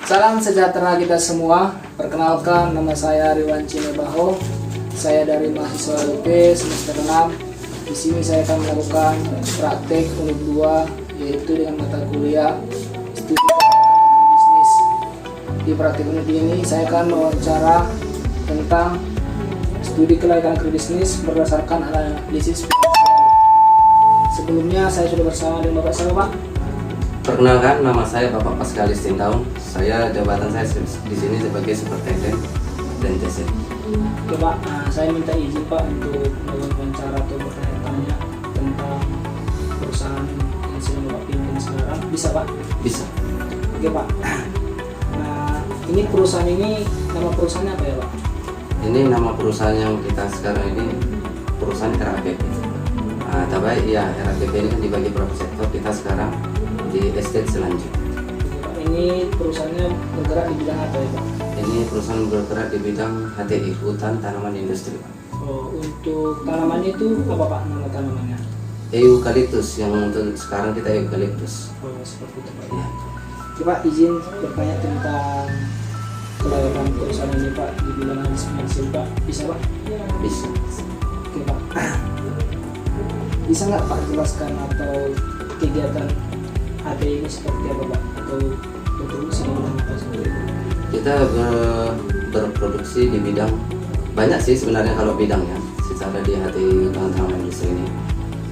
Salam sejahtera kita semua. Perkenalkan, nama saya Riwan Cinebaho. Saya dari mahasiswa UP semester 6. Di sini saya akan melakukan praktek unit 2, yaitu dengan mata kuliah studi bisnis. Di praktek unit ini saya akan mewawancara tentang studi kelayakan agribisnis berdasarkan analisis finansial. Sebelumnya saya sudah bersama dengan Bapak siapa, Pak? Perkenalkan, nama saya Bapak Pascalis Tintaun. Jabatan saya di sini sebagai Superintendent Plantesen. Oke Pak, saya minta izin Pak untuk wawancara atau bertanya-tanya tentang perusahaan yang sedang Bapak pimpin sekarang. Bisa Pak? Bisa. Oke Pak. Nah, ini perusahaan ini, nama perusahaannya apa ya Pak? Ini nama perusahaan yang kita sekarang ini perusahaan RAPP. Tapi ya RAPP ini kan dibagi beberapa sektor. Kita sekarang di estate selanjutnya. Ini perusahaannya bergerak di bidang apa ya Pak? Ini perusahaan bergerak di bidang HTI, hutan tanaman industri. Oh, untuk tanamannya itu apa Pak nama tanamannya? Eukaliptus, yang untuk sekarang kita eukaliptus. Oh, seperti itu Pak. Ya. Oke Pak, izin bertanya tentang kelayakan perusahaan ini Pak di bidang analisis finansial Pak. Bisa Pak? Bisa. Oke Pak. Bisa nggak Pak jelaskan atau kegiatan AD ini seperti apa Pak? Atau berproduksi di bidang apa seperti itu? Kita berproduksi di bidang banyak sih sebenarnya kalau bidangnya. Secara di HTI hutan tanaman industri ini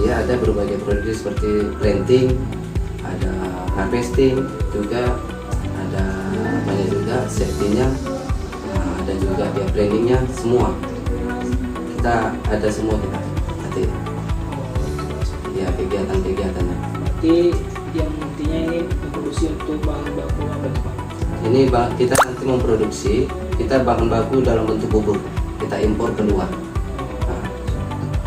dia ada berbagai produksi seperti planting, ada harvesting, juga ada banyak juga safety-nya, ada juga dia planningnya, semua kita ada semua kita HTI. Ya kegiatan-kegiatannya. Berarti yang intinya ini memproduksi untuk bahan baku apa itu Pak? Ini kita nanti memproduksi, kita bahan baku dalam bentuk bubur, kita impor keluar.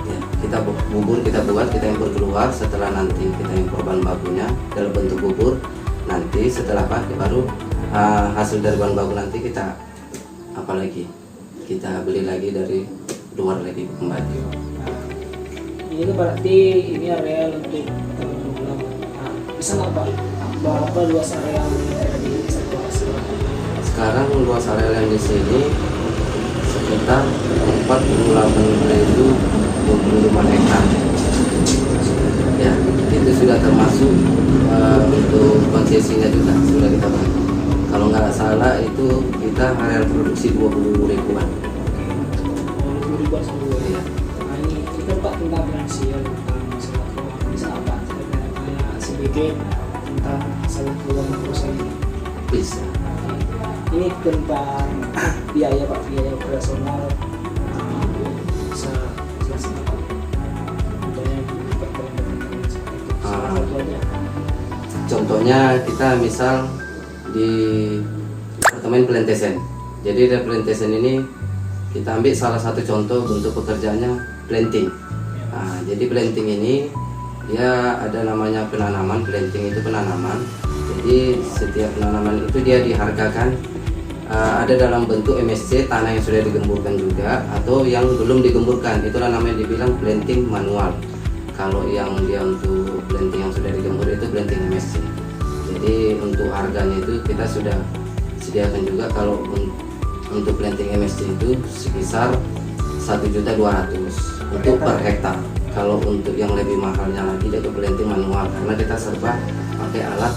Ya, kita bubur kita buat, kita impor keluar. Setelah nanti kita impor bahan bakunya dalam bentuk bubur, nanti setelah baru hasil dari bahan baku nanti kita apalagi kita beli lagi dari luar lagi kembali. Ini berarti ini area untuk tenggelam. Bisa nggak Pak? Berapa luas area yang ada di satu hasil? Sekarang luas area yang di sini sekitar 48.025 hektar. Ya, itu sudah termasuk untuk konsesinya juga sudah kita bantu. Kalau nggak salah itu kita area produksi 20 ribuan. 20 ribuan semua. Ya. Nah ini kan Pak tentang finansial, tentang masalah keuangan. Bisa nggak Pak tanya sedikit tentang masalah keuangan perusahaan ini? Bisa. Ini tentang biaya Pak, biaya operasional. Bisa jelaskan Pak? Contohnya Contohnya kita misal di departemen plantation. Jadi dari plantation ini kita ambil salah satu contoh bentuk pekerjaannya planting. Jadi planting ini dia ada namanya penanaman. Planting itu penanaman. Jadi setiap penanaman itu dia dihargakan ada dalam bentuk MSC, tanah yang sudah digemburkan juga atau yang belum digemburkan. Itulah namanya dibilang planting manual. Kalau yang dia untuk planting yang sudah digembur itu planting MSC. Jadi untuk harganya itu kita sudah sediakan juga. Kalau untuk planting MSC itu sekitar 1.200.000 untuk per hektar. Kalau untuk yang lebih mahalnya lagi dia ke planting manual karena kita serba pakai alat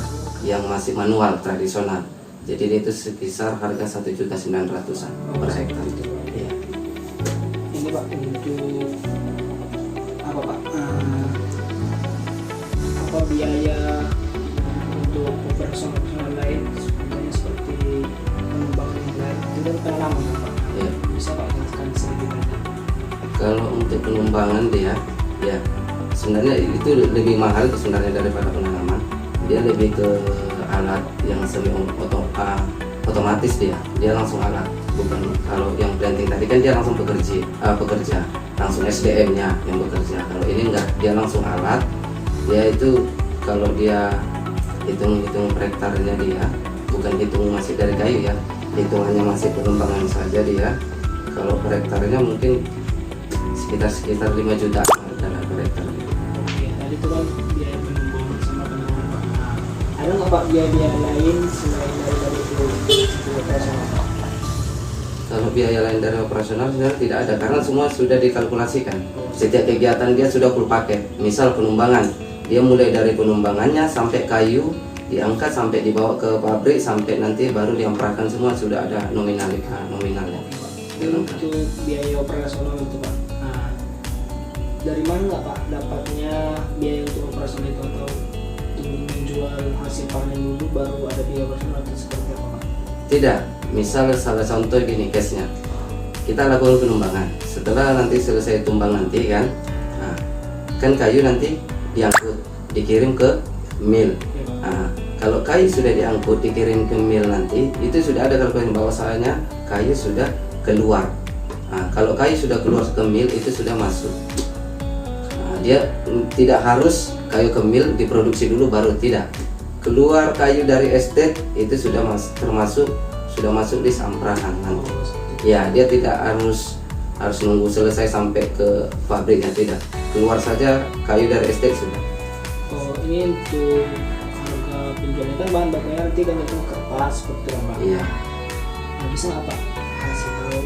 yang masih manual tradisional. Jadi itu sekitar harga 1.900.000 per hektar. Iya. Ini Pak untuk apa Pak? Apa biaya untuk operasional lain? Contohnya seperti pengembangan yang lain, itu kan penanaman Pak. Iya. Bisa Pak jelaskan sedikit aja? Kalau untuk pengembangan dia, ya sebenarnya itu lebih mahal sebenarnya daripada penanaman. Dia lebih ke alat yang semi otomatis dia langsung alat, bukan kalau yang planting tadi kan dia langsung pekerja langsung SDM-nya yang bekerja. Kalau ini enggak, dia langsung alat. Dia itu kalau dia hitung per hektarnya dia bukan hitung masih dari kayu ya, hitungannya masih pengembangan saja dia. Kalau per hektarnya mungkin sekitar 5 juta adalah per hektar. Oke, tadi itu kan biaya pengembangan sama penanaman Pak. Ada nggak Pak biaya-biaya lain selain dari itu? biaya lain dari operasional sebenarnya tidak ada karena semua sudah dikalkulasikan. Setiap kegiatan dia sudah full paket. Misal penumbangan, dia mulai dari penumbangannya sampai kayu diangkat sampai dibawa ke pabrik sampai nanti baru diamparkan semua sudah ada nominalnya. Untuk biaya operasional itu Pak, nah, dari mana nggak Pak dapatnya biaya untuk operasional itu, atau menjual hasil panen dulu baru ada biaya operasional atau seperti apa Pak? Tidak, misal salah contoh gini case-nya, kita lakukan penumbangan. Setelah nanti selesai tumbang nanti kan, nah, kan kayu nanti diangkut, dikirim ke mill. Nah, kalau kayu sudah diangkut, dikirim ke mill nanti, itu sudah ada kalkulasi bahwasanya kayu sudah keluar. Nah, kalau kayu sudah keluar ke mill itu sudah masuk. Nah, dia tidak harus kayu ke mill diproduksi dulu baru, tidak. Keluar kayu dari estate itu sudah sudah masuk di samprangan nanti. Ya, dia tidak harus nunggu selesai sampai ke pabriknya, tidak. Keluar saja kayu dari estate sudah. Oh, ini untuk harga penjualnya kan bahan bakunya nanti kan itu kertas seperti itu Pak. Iya. Nah, bisa nggak Pak kasih tahu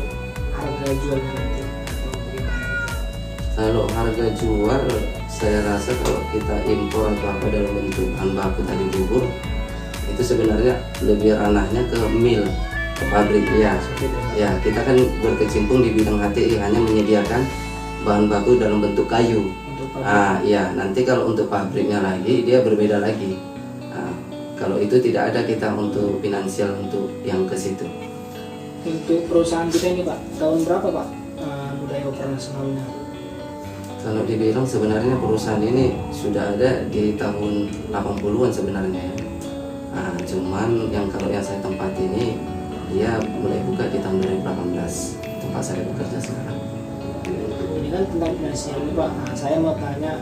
harga jualnya nanti atau bagaimana? Kalau harga jual, saya rasa kalau kita impor atau apa dalam bentuk bahan baku tadi bubur, itu sebenarnya lebih ranahnya ke mill, ke pabrik. Ya, ya kita kan berkecimpung di bidang HTI hanya menyediakan bahan baku dalam bentuk kayu. Ya nanti kalau untuk pabriknya lagi dia berbeda lagi. Kalau itu tidak ada kita untuk finansial untuk yang ke situ. Untuk perusahaan kita ini Pak, tahun berapa Pak budaya operasionalnya? Kalau dibilang sebenarnya perusahaan ini sudah ada di tahun 80-an sebenarnya ya. Cuman kalau yang saya tempati ini dia mulai buka di tahun 2018 tempat saya bekerja sekarang. Ini kan tentang finansial nih Pak. Nah, saya mau tanya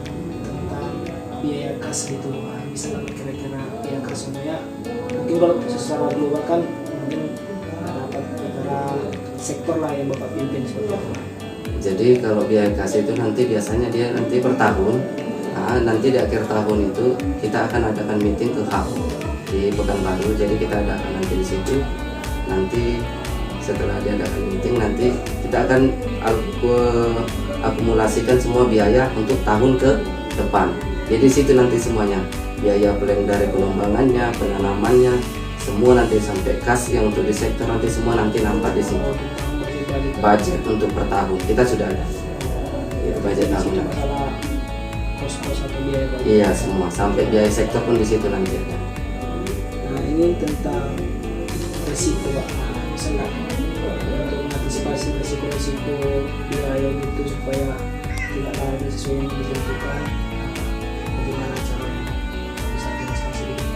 tentang biaya kas gitu. Nah, bisa nggak kira-kira biaya kas semuanya? Mungkin kalau secara global kan mungkin dapat beberapa sektor lah yang Bapak pimpin seperti apa? Jadi kalau biaya kas itu nanti biasanya dia nanti per tahun. Nanti di akhir tahun itu kita akan adakan meeting ke hub di Pekanbaru. Jadi kita adakan nanti di situ. Nanti setelah diadakan meeting nanti kita akan akumulasikan semua biaya untuk tahun ke depan. Jadi situ nanti semuanya biaya plan dari pengembangannya, penanamannya, semua nanti sampai kas yang untuk di sektor nanti semua nanti nampak di situ. Budget untuk per tahun kita sudah ada. Ya, budget tahunan. Kos-kos atau biaya Pak? Iya semua sampai biaya sektor pun di situ nanti ada. Nah ini tentang risiko Pak. Misalnya untuk mengantisipasi risiko biaya gitu supaya tidak ada sesuai yang ditentukan, bagaimana caranya? Bisa jelaskan sedikit?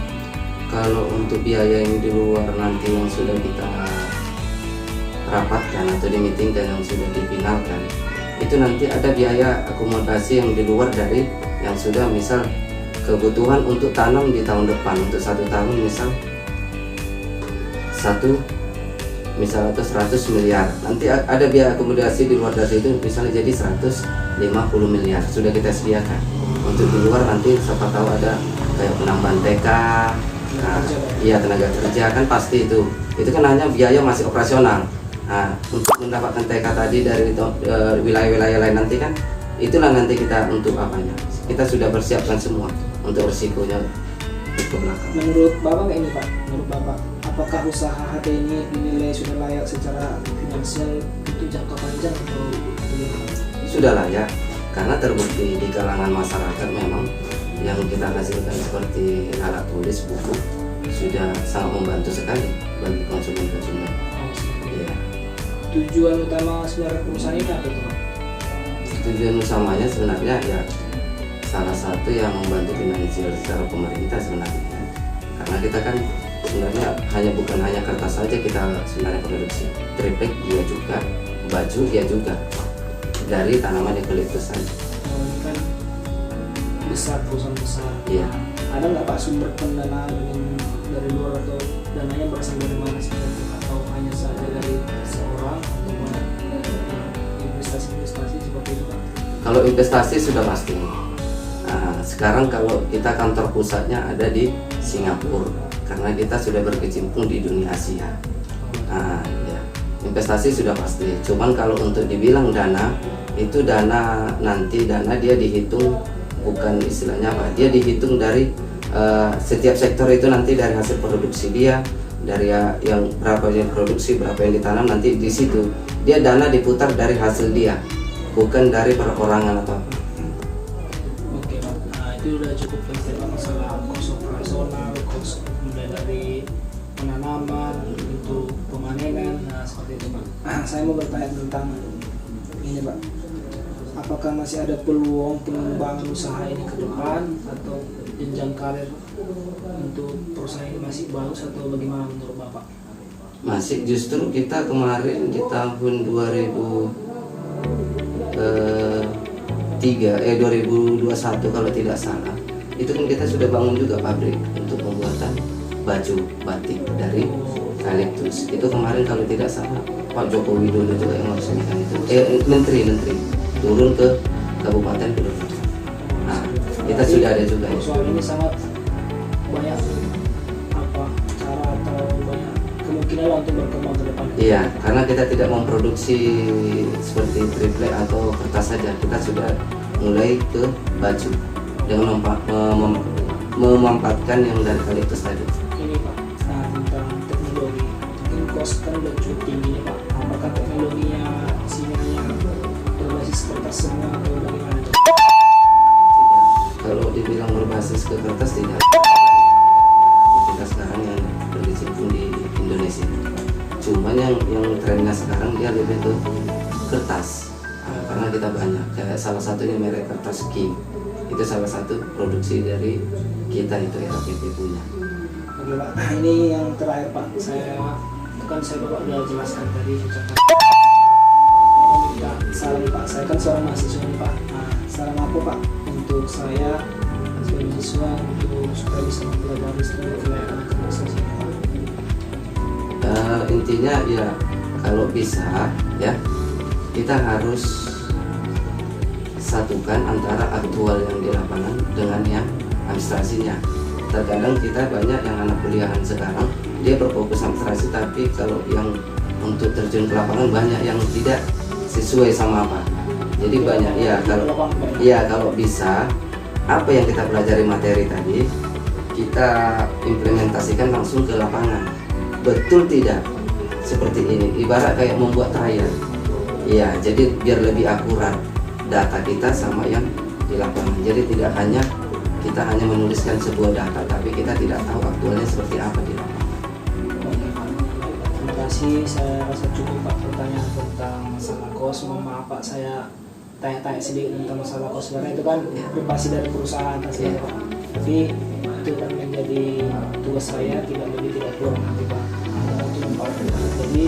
Kalau untuk biaya yang di luar nanti yang sudah kita rapatkan atau di meeting dan yang sudah dipinalkan, itu nanti ada biaya akomodasi yang di luar dari yang sudah misal kebutuhan untuk tanam di tahun depan untuk 1 tahun misal atau 100 miliar, nanti ada biaya akomodasi di luar dari itu misalnya jadi 150 miliar sudah kita sediakan. Untuk di luar nanti siapa tahu ada kayak penambahan TK, iya tenaga kerja kan pasti itu kan hanya biaya masih operasional. Untuk mendapatkan TK tadi dari wilayah-wilayah lain nanti kan itulah nanti kita untuk apanya kita sudah persiapkan semua untuk risikonya ke belakang. Menurut Bapak nggak ini Pak? Menurut Bapak, apakah usaha HT ini dinilai sudah layak secara finansial untuk jangka panjang atau bagaimana? Sudah layak karena terbukti di kalangan masyarakat memang yang kita hasilkan seperti alat tulis, buku sudah sangat membantu sekali bagi konsumen-konsumen. Iya. Tujuan utama sebenarnya perusahaan ini apa itu Pak? Tujuan utamanya sebenarnya ya salah satu yang membantu finansial secara pemerintah sebenarnya, karena kita kan sebenarnya bukan hanya kertas saja kita sebenarnya produksi, triplek dia juga, baju dia juga dari tanaman eukaliptus saja. Ini kan besar, perusahaan besar. Iya. Ada nggak Pak sumber pendanaan dari luar atau dananya berasal dari mana sih? Atau hanya saja dari seorang atau investasi seperti itu Pak? Kalau investasi sudah pasti. Sekarang kalau kita kantor pusatnya ada di Singapura karena kita sudah berkecimpung di dunia Asia. Ya. investasi sudah pasti. Cuman kalau untuk dibilang dana, itu dana nanti dana dia dihitung bukan istilahnya apa, dia dihitung dari setiap sektor itu nanti dari hasil produksi dia, dari yang berapa yang produksi, berapa yang ditanam, nanti di situ dia dana diputar dari hasil dia, bukan dari perorangan atau apa. Oke Pak, nah itu udah cukup penting masalah kos operasional, kos mulai dari penanaman untuk pemanenan, nah seperti itu Pak. Saya mau bertanya tentang ini Pak, apakah masih ada peluang pengembangan usaha ini ke depan atau jenjang karir untuk perusahaan ini masih bagus atau bagaimana menurut Bapak? Masih, justru kita kemarin di tahun 2021 kalau tidak salah, itu kan kita sudah bangun juga pabrik untuk pembuatan baju batik dari eukaliptus. Itu kemarin kalau tidak salah Pak Joko Widodo juga yang meresmikan itu, menteri turun ke Kabupaten Purwokerto. Nah, kita sudah ada juga ya. Soal ini sangat banyak cara atau banyak kemungkinan lah untuk berkembang ke depan. Iya, karena kita tidak memproduksi seperti triplek atau kertas saja, kita sudah mulai ke baju dengan memanfaatkan yang dari eukaliptus tadi. Ini Pak, nah tentang teknologi, mungkin cost kan udah cukup tinggi nih Pak. Apakah teknologinya di sini hanya berbasis kertas semua atau bagaimana? Kalau dibilang berbasis ke kertas tidak. Kita sekarang yang berkecimpung di Indonesia. Cuman yang trennya sekarang dia lebih ke kertas. Nah, karena kita banyak. Kayak salah satunya merek kertas King. Itu salah satu produksi dari kita itu RPP punya. Oke Pak, nah ini yang terakhir Pak. Saya Bapak udah jelaskan tadi ucapan. Saran Pak, saya kan seorang mahasiswa nih Pak. Nah, saran apa Pak untuk saya sebagai mahasiswa untuk supaya bisa mempelajari strategi kelayakan investasi ini Pak? Intinya ya kalau bisa ya kita harus satukan antara aktual yang di lapangan dengan yang administrasinya. Terkadang kita banyak yang anak kuliahan sekarang dia berfokus administrasi, tapi kalau yang untuk terjun ke lapangan banyak yang tidak sesuai sama apa. Jadi banyak kalau bisa apa yang kita pelajari materi tadi kita implementasikan langsung ke lapangan. Betul tidak? Seperti ini, ibarat kayak membuat trial. Iya, jadi biar lebih akurat data kita sama yang di lapangan. Jadi tidak hanya kita hanya menuliskan sebuah data, tapi kita tidak tahu aktualnya seperti apa di lapangan. Terima kasih, saya rasa cukup Pak pertanyaan tentang masalah kos. Mohon maaf Pak, saya tanya-tanya sedikit tentang masalah kos karena itu kan privasi dari perusahaan pastinya Pak. Tapi itu kan menjadi tugas saya, tidak lebih tidak kurang nanti Pak. Untuk memperbaiki. Jadi